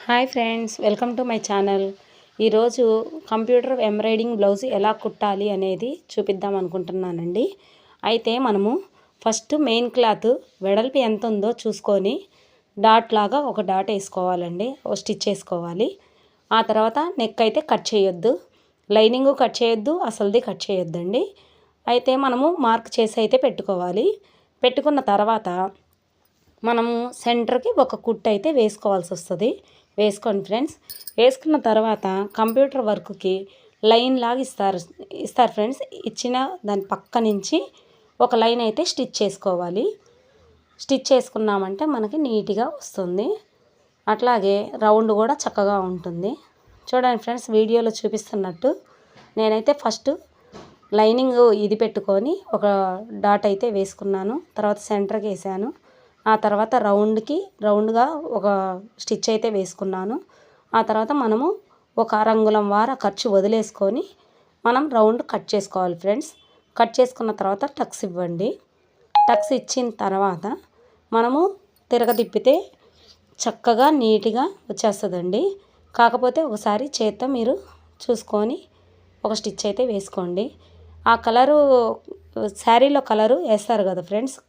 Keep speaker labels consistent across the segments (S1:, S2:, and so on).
S1: Hi friends, welcome to my channel. ఈరోజు computer embroidering blouse ఎలా కుట్టాలి అనేది చూపిద్దాం అనుకుంటున్నానండి. అయితే మనము ఫస్ట్ మెయిన్ క్లాత్ వెడల్పు ఎంత ఉందో చూసుకొని డాట్ లాగా ఒక డాట్ వేసుకోవాలండి, ఒక స్టిచ్ వేసుకోవాలి. ఆ తర్వాత నెక్ అయితే కట్ చేయొద్దు, లైనింగ్ కట్ చేయొద్దు, అసలుది కట్ చేయొద్దండి. అయితే మనము మార్క్ చేసి అయితే పెట్టుకోవాలి. పెట్టుకున్న తర్వాత మనము సెంటర్కి ఒక కుట్టు అయితే వేసుకోవాల్సి వస్తుంది. వేసుకోండి ఫ్రెండ్స్. వేసుకున్న తర్వాత కంప్యూటర్ వర్క్కి లైన్ లాగా ఇస్తారు ఫ్రెండ్స్. ఇచ్చిన దాని పక్క నుంచి ఒక లైన్ అయితే స్టిచ్ చేసుకోవాలి. స్టిచ్ చేసుకున్నామంటే మనకి నీట్గా వస్తుంది. అట్లాగే రౌండ్ కూడా చక్కగా ఉంటుంది. చూడండి ఫ్రెండ్స్, వీడియోలో చూపిస్తున్నట్టు నేనైతే ఫస్ట్ లైనింగ్ ఇది పెట్టుకొని ఒక డాట్ అయితే వేసుకున్నాను. తర్వాత సెంటర్కి వేసాను. ఆ తర్వాత రౌండ్గా ఒక స్టిచ్ అయితే వేసుకున్నాను. ఆ తర్వాత మనము ఒక అరంగుళం వార ఖర్చు వదిలేసుకొని మనం రౌండ్ కట్ చేసుకోవాలి ఫ్రెండ్స్. కట్ చేసుకున్న తర్వాత టక్స్ ఇవ్వండి. టక్స్ ఇచ్చిన తర్వాత మనము తిరగతిప్పితే చక్కగా నీట్గా వచ్చేస్తుందండి. కాకపోతే ఒకసారి చేత్తో మీరు చూసుకొని ఒక స్టిచ్ అయితే వేసుకోండి. ఆ కలరు శారీలో కలరు వేస్తారు కదా ఫ్రెండ్స్,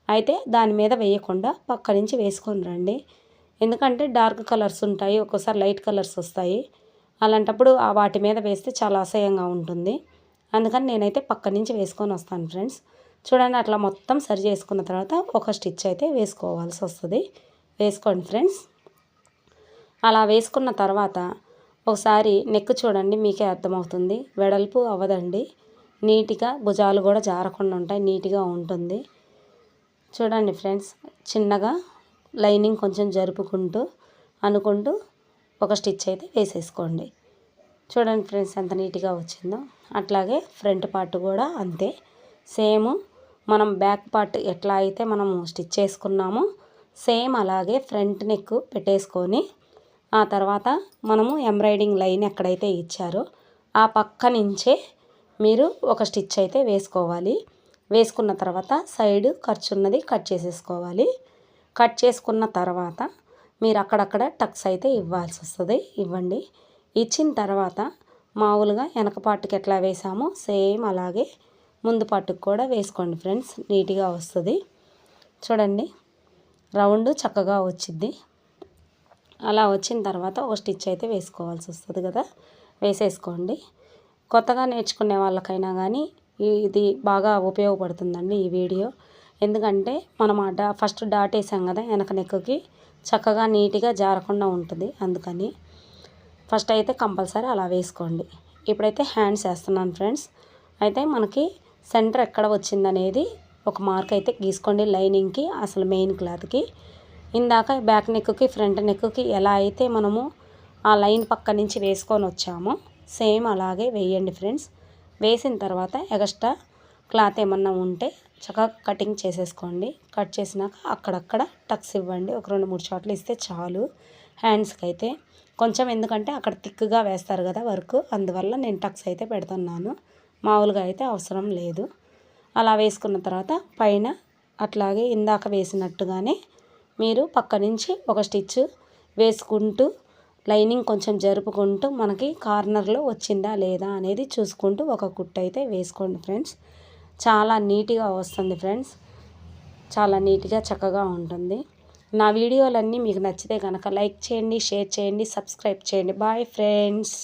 S1: అయితే దాని మీద వేయకుండా పక్క నుంచి వేసుకొని రండి. ఎందుకంటే డార్క్ కలర్స్ ఉంటాయి, ఒక్కోసారి లైట్ కలర్స్ వస్తాయి. అలాంటప్పుడు వాటి మీద వేస్తే చాలా అసహ్యంగా ఉంటుంది. అందుకని నేనైతే పక్క నుంచి వేసుకొని వస్తాను ఫ్రెండ్స్. చూడండి, అట్లా మొత్తం సరి చేసుకున్న తర్వాత ఒక స్టిచ్ అయితే వేసుకోవాల్సి వస్తుంది. వేసుకోండి ఫ్రెండ్స్. అలా వేసుకున్న తర్వాత ఒకసారి నెక్ చూడండి, మీకే అర్థమవుతుంది. వెడల్పు అవ్వదండి, నీట్గా భుజాలు కూడా జారకుండా ఉంటాయి, నీట్గా ఉంటుంది. చూడండి ఫ్రెండ్స్, చిన్నగా లైనింగ్ కొంచెం జరుపుకుంటూ అనుకుంటూ ఒక స్టిచ్ అయితే వేసేసుకోండి. చూడండి ఫ్రెండ్స్, ఎంత నీట్గా వచ్చిందో. అట్లాగే ఫ్రంట్ పార్ట్ కూడా అంతే సేమ్. మనం బ్యాక్ పార్ట్ ఎట్లా అయితే మనము స్టిచ్ చేసుకున్నామో సేమ్ అలాగే ఫ్రంట్ నెక్ పెట్టేసుకొని ఆ తర్వాత మనము ఎంబ్రాయిడింగ్ లైన్ ఎక్కడైతే ఇచ్చారో ఆ పక్క నుంచే మీరు ఒక స్టిచ్ అయితే వేసుకోవాలి. వేసుకున్న తర్వాత సైడ్ ఖర్చు ఉన్నది కట్ చేసేసుకోవాలి. కట్ చేసుకున్న తర్వాత మీరు అక్కడక్కడ టక్స్ అయితే ఇవ్వాల్సి వస్తుంది. ఇవ్వండి. ఇచ్చిన తర్వాత మామూలుగా వెనక పార్ట్కి ఎట్లా వేసామో సేమ్ అలాగే ముందు పార్ట్కి కూడా వేసుకోండి ఫ్రెండ్స్, నీట్గా వస్తుంది. చూడండి, రౌండ్ చక్కగా వచ్చింది. అలా వచ్చిన తర్వాత ఒక స్టిచ్ అయితే వేసుకోవాల్సి వస్తుంది కదా, వేసేసుకోండి. కొత్తగా నేర్చుకునే వాళ్ళకైనా కానీ ఇది బాగా ఉపయోగపడుతుందండి ఈ వీడియో. ఎందుకంటే మనం ఫస్ట్ డాట్ వేసాం కదా వెనక నెక్కి, చక్కగా నీట్గా జారకుండా ఉంటుంది. అందుకని ఫస్ట్ అయితే కంపల్సరీ అలా వేసుకోండి. ఇప్పుడైతే హ్యాండ్స్ వేస్తున్నాను ఫ్రెండ్స్. అయితే మనకి సెంటర్ ఎక్కడ వచ్చిందనేది ఒక మార్క్ అయితే గీసుకోండి. లైనింగ్కి అసలు మెయిన్ క్లాత్కి ఇందాక బ్యాక్ నెక్కి ఫ్రంట్ నెక్కి ఎలా అయితే మనము ఆ లైన్ పక్క నుంచి వేసుకొని వచ్చామో సేమ్ అలాగే వేయండి ఫ్రెండ్స్. వేసిన తర్వాత ఎక్స్ట్రా క్లాత్ ఏమన్నా ఉంటే చక్కగా కటింగ్ చేసేసుకోండి. కట్ చేసినాక అక్కడక్కడ టక్స్ ఇవ్వండి. ఒక 2-3 చోట్ల ఇస్తే చాలు హ్యాండ్స్కి అయితే. కొంచెం ఎందుకంటే అక్కడ థిక్గా వేస్తారు కదా వర్క్, అందువల్ల నేను టక్స్ అయితే పెడుతున్నాను. మామూలుగా అయితే అవసరం లేదు. అలా వేసుకున్న తర్వాత పైన అట్లాగే ఇందాక వేసినట్టుగానే మీరు పక్క నుంచి ఒక స్టిచ్ వేసుకుంటూ లైనింగ్ కొంచెం జరుపుకుంటూ మనకి కార్నర్లో వచ్చిందా లేదా అనేది చూసుకుంటూ ఒక కుట్టు అయితే వేసుకోండి ఫ్రెండ్స్. చాలా నీట్గా వస్తుంది ఫ్రెండ్స్, చాలా నీట్గా చక్కగా ఉంటుంది. నా వీడియోలన్నీ మీకు నచ్చితే కనుక లైక్ చేయండి, షేర్ చేయండి, సబ్స్క్రైబ్ చేయండి. Bye friends.